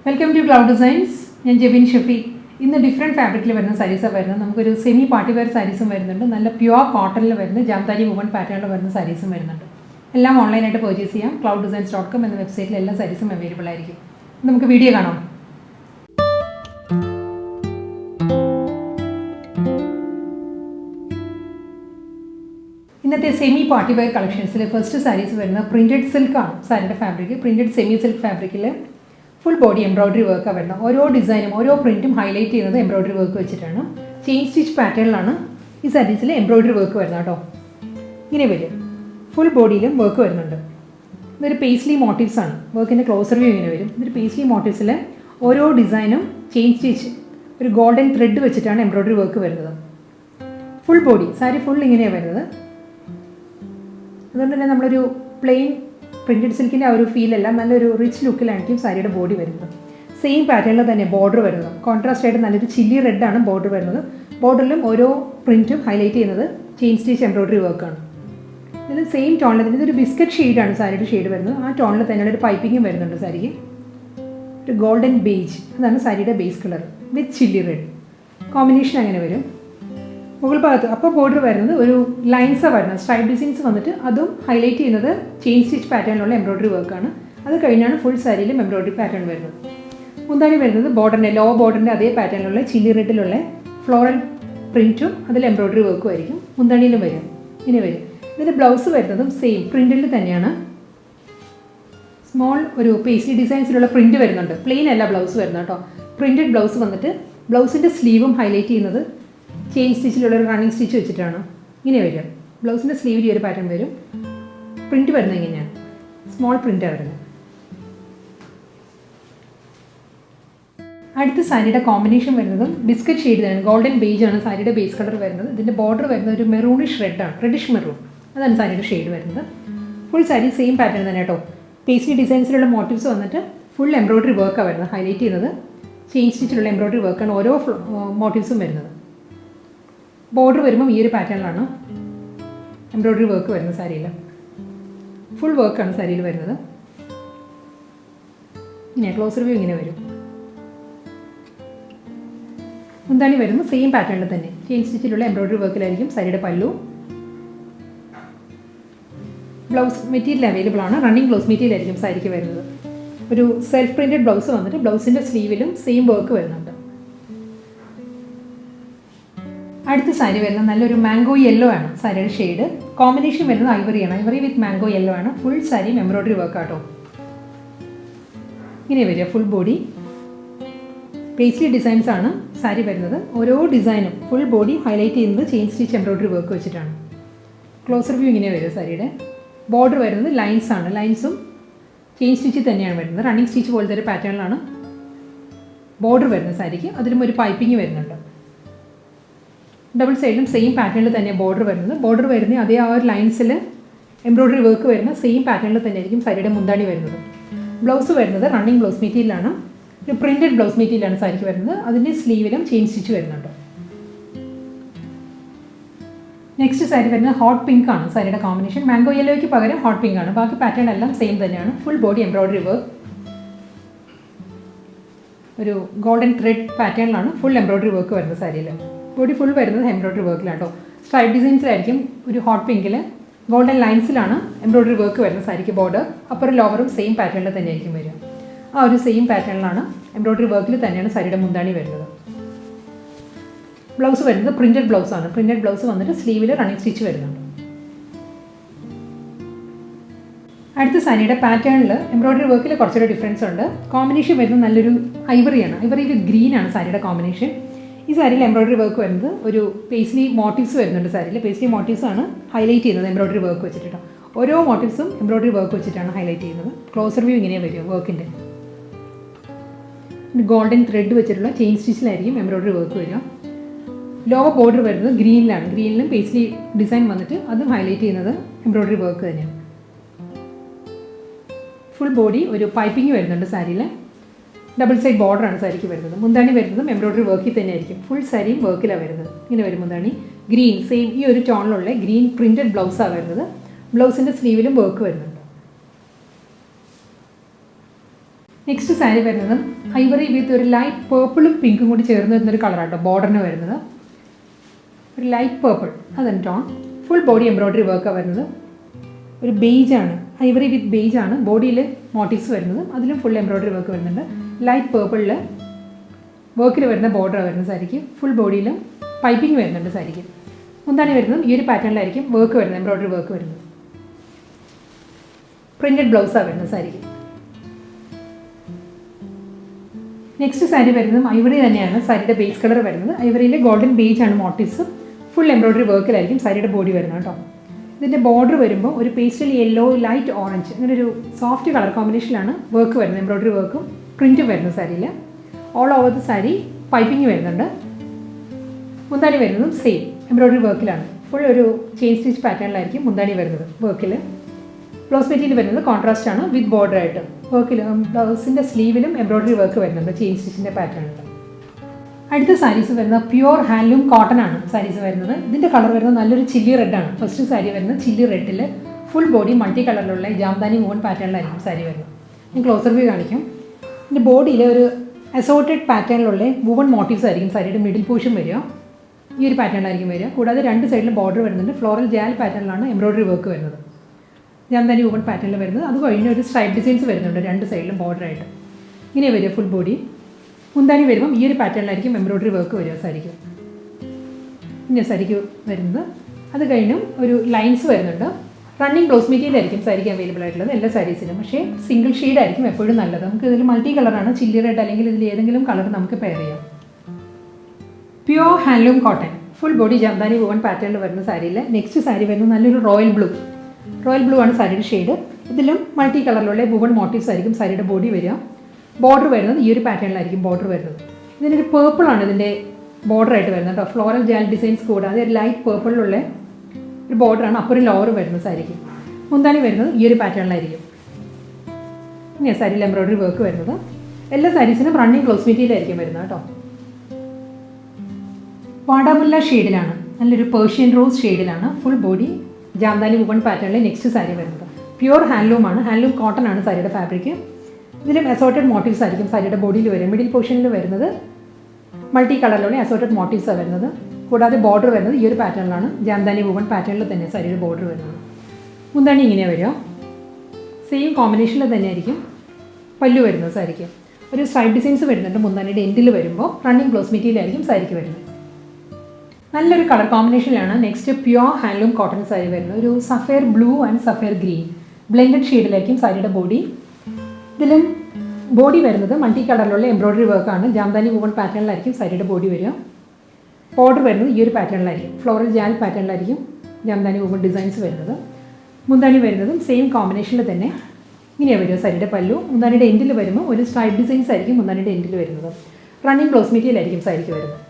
Welcome to Cloud Designs. I am Jebin Shafi. In the different fabric sarees, we have semi party wear sarees, pure cotton, Jamtari woven pattern sarees. All online purchase clouddesigns.com and the website all sarees available. Let's see video. In semi party wear collections, the first sarees are printed silk fabric, printed semi silk fabric. Full body embroidery work. All design, all print highlight embroidery work. Chain stitch pattern is embroidery work. Full body work. There are paisley motifs. Work in the closer view. There are paisley motifs. All design, chain stitch, golden thread embroidery work. Full body, saree full. Plain printed silk feel rich look saree body. Same pattern border. Contrast chilly red border. Border print highlight chain stitch embroidery work. Same tone biscuit shade saree shade. That tone piping saree. Golden beige that is saree base color with chilli red. Combination upper border lines stripe designs highlight chain stitch pattern embroidery work. That is full saree embroidery pattern. Border lower border pattern chilli red floral print embroidery work. The blouse is same printed. Small paisley designs print plain blouse printed blouse blouse in sleeve highlight chain stitch running stitch blouse in the sleeve pattern print small print. Add the saree combination biscuit shade golden beige saree base color the border maroonish red reddish maroon that is saree shade full saree same pattern paisley designs motifs full embroidery work highlight chain stitch embroidery work and all motifs border is pattern embroidery work saree full work saree closer view same pattern chain stitch embroidery work saree pallu. Blouse material available running blouse material saree self printed blouse blouse in the sleeve same work. Add the saree mango yellow saree shade. Combination ivory with mango yellow full saree embroidery work. Full body. Paisley designs saree design full body highlight the chain stitch embroidery work. Closer view saree. Border lines chain stitch running stitch pattern border saree piping. Double side same pattern border border lines embroidery work same pattern saree blouse running blouse material printed blouse material saree sleeve chain stitch. Next saree hot pink saree combination mango yellow hot pink pattern same full body embroidery work. Golden thread pattern full embroidery work saree. Body full embroidery work. Stripe designs hot pink golden lines embroidery work saree border upper lower same pattern same pattern embroidery work saree blouse printed blouse printed blouse sleeve running stitch. Add the saree pattern embroidery work difference combination ivory with green saree combination. This saree embroidery work paisley motifs paisley motifs highlight embroidery work all motifs embroidery work highlight closer view work golden thread chain stitch embroidery work. Lower border green paisley design highlight embroidery work. Full body piping saree. Double side border saree mundani embroidery work full saree work mundani green same tone green printed blouse blouse in the sleeve work. Next saree Ivory വിത്ത് ഒരു light പേർപ്പിളും പിങ്കും കൂടി ചേർന്ന് വരുന്നൊരു കളറാട്ടോ ബോർഡറിന് വരുന്നത്. ഒരു light purple അതാണ് tone. Full body embroidery വർക്കാണ് വരുന്നത്. ഒരു ബേജാണ്, ഐവറി വിത്ത് ബേജാണ് ബോഡിയിൽ മോട്ടീവ്സ് വരുന്നത്. അതിലും ഫുൾ എംബ്രോയ്ഡറി വർക്ക് വരുന്നുണ്ട്. ലൈറ്റ് പേർപ്പിളിൽ വർക്കിൽ വരുന്ന ബോർഡറാണ് വരുന്നത് സാരിക്ക്. ഫുൾ ബോഡിയിലും പൈപ്പിംഗ് വരുന്നുണ്ട് സാരിക്ക്. മുന്താണി വരുന്നത് ഈ ഒരു പാറ്റേണിലായിരിക്കും വർക്ക് വരുന്നത്, എംബ്രോയ്ഡറി വർക്ക് വരുന്നത്. പ്രിൻറ്റഡ് ബ്ലൗസാണ് വരുന്നത് സാരിക്ക്. നെക്സ്റ്റ് സാരി വരുന്നത് ഐവറി തന്നെയാണ് സാരിയുടെ ബേസ് കളർ വരുന്നത്. ഐവറിയിലെ ഗോൾഡൻ ബേജ് ആണ് മോട്ടീവ്സ്. ഫുൾ എംബ്രോയ്ഡറി വർക്കിലായിരിക്കും സാരിയുടെ ബോഡി വരുന്നത് കേട്ടോ. ഇതിൻ്റെ ബോർഡർ വരുമ്പോൾ ഒരു പേസ്റ്റൽ യെല്ലോ, ലൈറ്റ് ഓറഞ്ച് അങ്ങനെ ഒരു സോഫ്റ്റ് കളർ കോമ്പിനേഷനിലാണ് വർക്ക് വരുന്നത്. എംബ്രോയ്ഡറി വർക്കും പ്രിൻറ്റും വരുന്നത് സാരിയിൽ. All over the sari piping വരുന്നുണ്ട്. മുന്താണി വരുന്നതും സെയിം എംബ്രോയ്ഡറി വർക്കിലാണ്. ഫുൾ ഒരു ചെയിൻ സ്റ്റിച്ച് പാറ്റേണിലായിരിക്കും മുന്താണി വരുന്നത് വർക്കിൽ. ബ്ലൗസ് മെറ്റീരിയൽ വരുന്നത് കോൺട്രാസ്റ്റ് ആണ് വിത്ത് ബോർഡർ ആയിട്ട്. വർക്കിൽ ബ്ലൗസിൻ്റെ സ്ലീവിലും എംബ്രോയ്ഡറി വർക്ക് വരുന്നുണ്ട് ചെയിൻ സ്റ്റിച്ചിൻ്റെ പാറ്റേണിൽ. അടുത്ത സാരീസ് വരുന്നത് പ്യുവർ ഹാൻഡ്ലൂം കോട്ടൺ ആണ് സാരീസ് വരുന്നത്. ഇതിൻ്റെ കളർ വരുന്നത് നല്ലൊരു ചില്ലി റെഡാണ്. ഫസ്റ്റ് സാരി വരുന്നത് ചില്ലി റെഡിൽ ഫുൾ ബോഡി മൾട്ടി കളറിലുള്ള ജാംദാനി വൂവൺ പാറ്റേണിലായിരിക്കും സാരി വരുന്നത്. ഞാൻ ക്ലോസർ വ്യൂ കാണിക്കും. ഇതിൻ്റെ ബോഡിയിൽ ഒരു അസോർട്ടഡ് പാറ്റേണിലുള്ള വൂവൺ മോട്ടീവ്സ് ആയിരിക്കും സാരിയുടെ മിഡിൽ പോർഷൻ വരിക. ഈ ഒരു പാറ്റേണിലായിരിക്കും വരിക. കൂടാതെ രണ്ട് സൈഡിലും ബോർഡർ വരുന്നുണ്ട്. ഫ്ലോറൽ ജാൽ പാറ്റേണിലാണ് എംബ്രോയ്ഡറി വർക്ക് വരുന്നത്. ജാംദാനി വൂവൺ പാറ്റേണിൽ വരുന്നത്. അത് കഴിഞ്ഞ് ഒരു സ്ട്രൈപ്പ് ഡിസൈൻസ് വരുന്നുണ്ട് രണ്ട് സൈഡിലും ബോർഡറായിട്ട്. ഇങ്ങനെ വരിക ഫുൾ ബോഡി. മുന്താണി വരുമ്പം ഈ ഒരു പാറ്റേണിലായിരിക്കും എംബ്രോയ്ഡറി വർക്ക് വരിക സാരിക്ക്. ഇങ്ങനെ സാരിക്ക് വരുന്നത്. അത് കഴിഞ്ഞും ഒരു ലൈൻസ് വരുന്നുണ്ട്. റണ്ണിങ് ബ്ലൗസ് മെറ്റീരിയൽ ആയിരിക്കും സാരിക്ക് അവൈലബിൾ ആയിട്ടുള്ളത് എല്ലാ സാരീസിനും. പക്ഷേ സിംഗിൾ ഷെയ്ഡ് ആയിരിക്കും എപ്പോഴും നല്ലത്. നമുക്ക് ഇതിൽ മൾട്ടി കളറാണ്, ചില്ലി റെഡ് അല്ലെങ്കിൽ ഇതിൽ ഏതെങ്കിലും കളർ നമുക്ക് പെയർ ചെയ്യാം. Pure handloom cotton full body jamdani woven പാറ്റേണിൽ വരുന്ന സാരിയിൽ നെക്സ്റ്റ് സാരി വരുന്നത് നല്ലൊരു റോയൽ ബ്ലൂ ആണ് സാരിയുടെ ഷെയ്ഡ്. ഇതിലും മൾട്ടി കളറിലുള്ള വൂവൺ മോട്ടീവ്സ് ആയിരിക്കും സാരിയുടെ ബോഡി വരിക. ബോർഡർ വരുന്നത് ഈ ഒരു പാറ്റേണിലായിരിക്കും ബോർഡർ വരുന്നത്. ഇതിനൊരു പേർപ്പിളാണ് ഇതിൻ്റെ ബോർഡറായിട്ട് വരുന്നത് കേട്ടോ. ഫ്ലോറൽ ജാൽ ഡിസൈൻസ് കൂടാതെ ഒരു ലൈറ്റ് പേർപ്പിളിലുള്ള ഒരു ബോർഡറാണ് അപ്പറും ലോവറും വരുന്നത് സാരിക്ക്. മുന്താണി വരുന്നത് ഈ ഒരു പാറ്റേണിലായിരിക്കും. ഇങ്ങനെ സാരിയിൽ എംബ്രോയ്ഡറി വർക്ക് വരുന്നത്. എല്ലാ സാരീസിനും റണ്ണിങ് ബ്ലൗസ് മെറ്റീരിയൽ ആയിരിക്കും വരുന്നത് കേട്ടോ. വാടാമുല്ല ഷെയ്ഡിലാണ്, നല്ലൊരു പേർഷ്യൻ റോസ് ഷെയ്ഡിലാണ് ഫുൾ ബോഡി ജാംദാനി വൂവൺ പാറ്റേണിലെ നെക്സ്റ്റ് സാരി വരുന്നത്. പ്യുവർ ഹാൻഡ്ലൂം ആണ്, ഹാൻഡ്ലൂം കോട്ടൺ ആണ് സാരിയുടെ ഫാബ്രിക്. ഇതിലും അസോർട്ടഡ് മോട്ടീവ്സ് ആയിരിക്കും സാരിയുടെ ബോഡിയിൽ വരും. മിഡിൽ പോർഷനിൽ വരുന്നത് മൾട്ടി കളറിലുള്ള അസോർട്ടഡ് മോട്ടീവ്സാണ് വരുന്നത്. കൂടാതെ ബോർഡർ വരുന്നത് ഈ ഒരു പാറ്റേണിലാണ്, ജാംദാനി വൂവൺ പാറ്റേണിൽ തന്നെ സാരിയുടെ ബോർഡർ വരുന്നത്. മുന്താണി ഇങ്ങനെ വരിക. സെയിം കോമ്പിനേഷനിൽ തന്നെ ആയിരിക്കും പല്ലു വരുന്നത് സാരിക്ക്. ഒരു സ്ട്രൈപ്പ് ഡിസൈൻസ് വരുന്നുണ്ട് മുന്താണിയുടെ എൻഡിൽ വരുമ്പോൾ. റണ്ണിങ് ബ്ലൗസ് മെറ്റീരിയൽ ആയിരിക്കും സാരിക്ക് വരുന്നത്. നല്ലൊരു കളർ കോമ്പിനേഷനിലാണ് next pure handloom cotton sari വരുന്നത്. ഒരു sapphire blue and sapphire green blended ഷെയ്ഡിലായിരിക്കും സാരിയുടെ ബോഡി. ഇതിലും ബോഡി വരുന്നത് മൾട്ടി കളറിലുള്ള എംബ്രോയ്ഡറി വർക്കാണ്. ജാംദാനി വൂവൺ പാറ്റേണിലായിരിക്കും സാരിയുടെ ബോഡി വരിക. ബോർഡർ വരുന്നത് ഈ ഒരു പാറ്റേണിലായിരിക്കും, ഫ്ലോറൽ ജാൽ പാറ്റേണിലായിരിക്കും ജാംദാനി വൂവൺ ഡിസൈൻസ് വരുന്നത്. മുന്താണി വരുന്നതും സെയിം കോമ്പിനേഷനിൽ തന്നെ ഇങ്ങനെയാണ് വരിക സാരിയുടെ പല്ലു. മുന്താണിയുടെ എൻഡിൽ വരുമ്പോൾ ഒരു സ്ട്രൈപ്പ് ഡിസൈൻസ് ആയിരിക്കും മുന്താണിയുടെ എൻഡിൽ വരുന്നത്. റണ്ണിങ് ബ്ലൗസ് മെറ്റീരിയൽ ആയിരിക്കും സാരിക്ക് വരുന്നത്.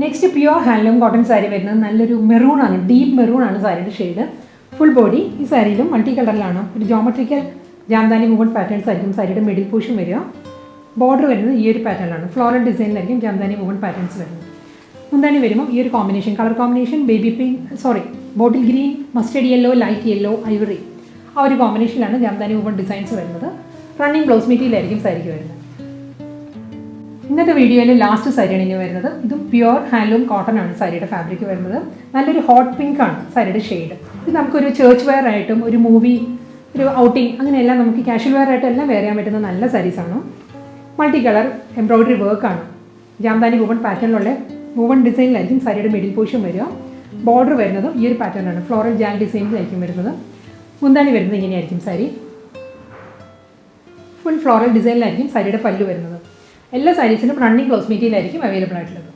Next pure handloom cotton sari വരുന്നത് നല്ലൊരു മെറൂൺ ആണ്, ഡീപ്പ് മെറൂൺ ആണ് സാരിയുടെ ഷെയ്ഡ്. ഫുൾ ബോഡി ഈ സാരിയിലും മൾട്ടി കളറിലാണ്. ഒരു ജോമെട്രിക്കൽ ജാംദാനി വൂവൺ പാറ്റേൺസ് ആയിരിക്കും സാരിയുടെ മിഡിൽ പോർഷൻ വരിക. ബോർഡർ വരുന്നത് ഈ ഒരു പാറ്റേണിലാണ്, ഫ്ലോറൽ ഡിസൈനിലായിരിക്കും ജാംദാനി വൂവൺ പാറ്റേൺസ് വരുന്നത്. മുന്താണി വരുമ്പോൾ ഈ ഒരു combination, colour combination bottle green, mustard yellow, light yellow, Ivory ആ ഒരു കോമ്പിനേഷനിലാണ് ജാംദാനി വൂവൺ ഡിസൈൻസ് വരുന്നത്. റണ്ണിങ് ബ്ലൗസ് മെറ്റീരിയൽ ആയിരിക്കും സാരിക്ക് വരുന്നത്. ഇന്നത്തെ വീഡിയോയിൽ ലാസ്റ്റ് സാരിയാണ് ഇനി വരുന്നത്. ഇതും പ്യുവർ ഹാൻഡ്ലൂം കോട്ടൺ ആണ് സാരിയുടെ ഫാബ്രിക് വരുന്നത്. നല്ലൊരു ഹോട്ട് പിങ്ക് ആണ് സാരിയുടെ ഷെയ്ഡ്. ഇത് നമുക്കൊരു ചേർച്ച് വെയർ ആയിട്ടും ഒരു മൂവി, ഒരു ഔട്ടിങ് അങ്ങനെയെല്ലാം നമുക്ക് കാഷ്വൽ വെയർ ആയിട്ടും എല്ലാം വെയർ ചെയ്യാൻ പറ്റുന്ന നല്ല സാരീസാണ്. മൾട്ടി കളർ എംബ്രോയ്ഡറി വർക്കാണ്. ജാംദാനി വൂവൺ പാറ്റേണിലുള്ള വൂവൺ ഡിസൈനിലായിരിക്കും സാരിയുടെ മിഡിൽ പോർഷൻ വരിക. ബോർഡർ വരുന്നതും ഈ ഒരു പാറ്റേണാണ്, ഫ്ലോറൽ ജാൽ ഡിസൈൻസിലായിരിക്കും വരുന്നത്. മുന്താണി വരുന്നത് ഇങ്ങനെയായിരിക്കും സാരി. ഫുൾ ഫ്ലോറൽ ഡിസൈനിലായിരിക്കും സാരിയുടെ പല്ലു വരുന്നത്. എല്ലാ സാരീസിനും റണ്ണിങ് ബ്ലൗസ് മെറ്റീരിയൽ ആയിരിക്കും അവൈലബിൾ ആയിട്ടുള്ളത്.